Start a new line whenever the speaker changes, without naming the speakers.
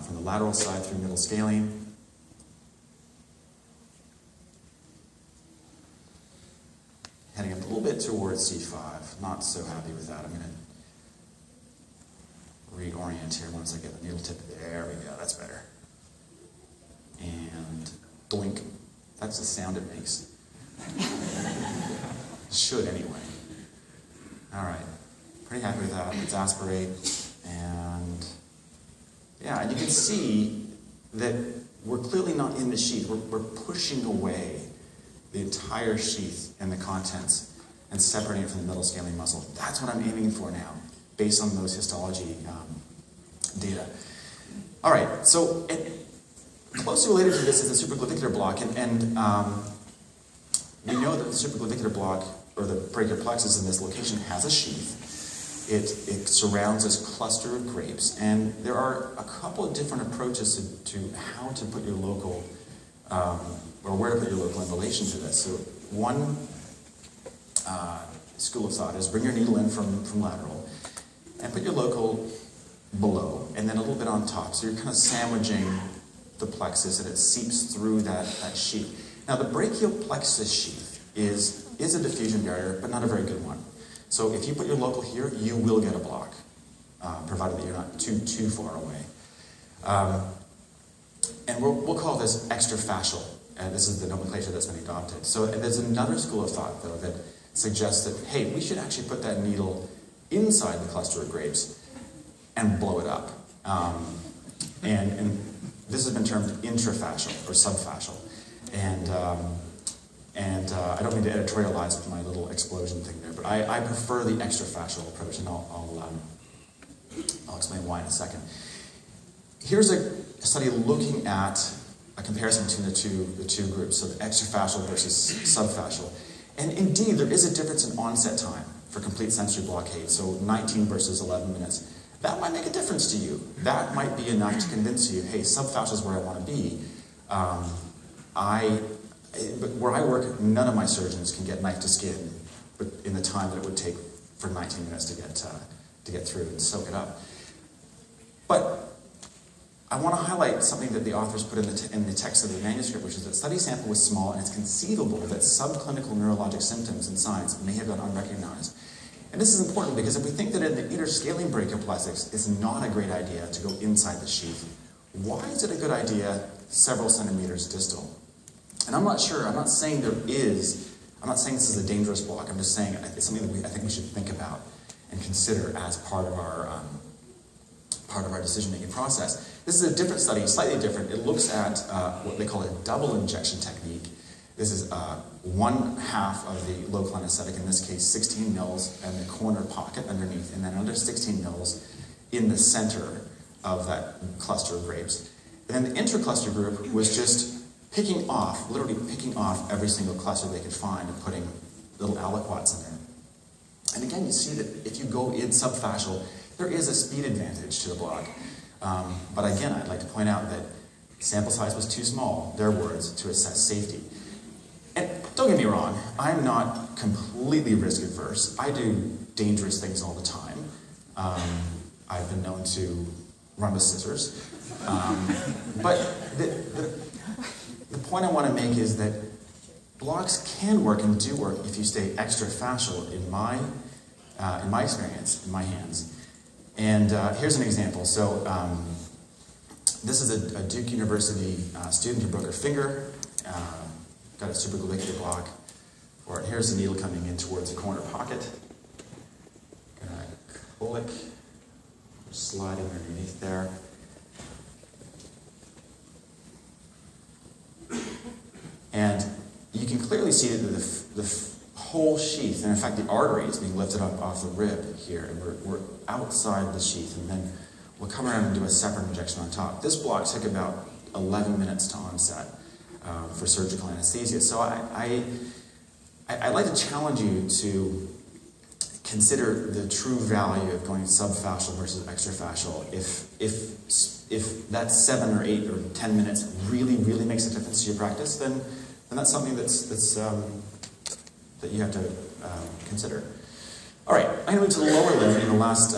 from the lateral side through middle scalene. Heading a little bit towards C5. Not so happy with that. I'm going to reorient here once I get the needle tip. There we go. That's better. And doink. That's the sound it makes. Should anyway. All right. Pretty happy with that. Let's aspirate. And yeah, and you can see that we're clearly not in the sheath. We're pushing away the entire sheath and the contents and separating it from the middle scalene muscle. That's what I'm aiming for now, based on those histology data. All right, so closely related to this is the supraclavicular block, and we know that the supraclavicular block, or the brachial plexus in this location, has a sheath. It surrounds this cluster of grapes, and there are a couple of different approaches to how to put your local, or where to put your local in relation to this. So one school of thought is bring your needle in from lateral, and put your local below, and then a little bit on top. So you're kind of sandwiching the plexus, and it seeps through that sheath. Now the brachial plexus sheath is a diffusion barrier, but not a very good one. So if you put your local here, you will get a block, provided that you're not too far away. And we'll call this extrafascial. And this is the nomenclature that's been adopted. So there's another school of thought, though, that suggests that, hey, we should actually put that needle inside the cluster of grapes and blow it up. And this has been termed intrafascial or subfascial. And I don't mean to editorialize with my little explosion thing there, but I prefer the extrafascial approach, and I'll explain why in a second. Here's a study looking at a comparison between the two groups, so the extrafascial versus subfascial. And indeed, there is a difference in onset time for complete sensory blockade, so 19 versus 11 minutes. That might make a difference to you. That might be enough to convince you, hey, subfascial is where I want to be. But where I work, none of my surgeons can get knife to skin in the time that it would take for 19 minutes to get through and soak it up. But I want to highlight something that the authors put in the text of the manuscript, which is that the study sample was small, and it's conceivable that subclinical neurologic symptoms and signs may have gone unrecognized. And this is important because if we think that in the interscalene brachial plexus, it's not a great idea to go inside the sheath, why is it a good idea several centimeters distal? And I'm not sure, I'm not saying this is a dangerous block, I'm just saying it's something that I think we should think about and consider as part of our decision-making process. This is a different study, slightly different. It looks at what they call a double injection technique. This is one half of the local anesthetic, in this case 16 mils in the corner pocket underneath, and then another 16 mils in the center of that cluster of grapes. And then the intracluster group was just picking off, literally picking off every single cluster they could find and putting little aliquots in there. And again, you see that if you go in subfascial, there is a speed advantage to the block. But again, I'd like to point out that sample size was too small, their words, to assess safety. And don't get me wrong, I'm not completely risk adverse. I do dangerous things all the time. I've been known to run with scissors. But the point I want to make is that blocks can work and do work if you stay extrafascial in my experience, in my hands. And here's an example. So this is a Duke University student who broke her finger, got a supraclavicular block for it. Here's the needle coming in towards the corner pocket. Gonna click, sliding underneath there. And you can clearly see that the whole sheath, and in fact the artery is being lifted up off the rib here, and we're outside the sheath, and then we'll come around and do a separate injection on top. This block took about 11 minutes to onset for surgical anesthesia. So I'd like to challenge you to consider the true value of going subfascial versus extrafascial. If that 7 or 8 or 10 minutes really makes a difference to your practice, then that's something that you have to consider. All right, I'm going to move to the lower limb in the last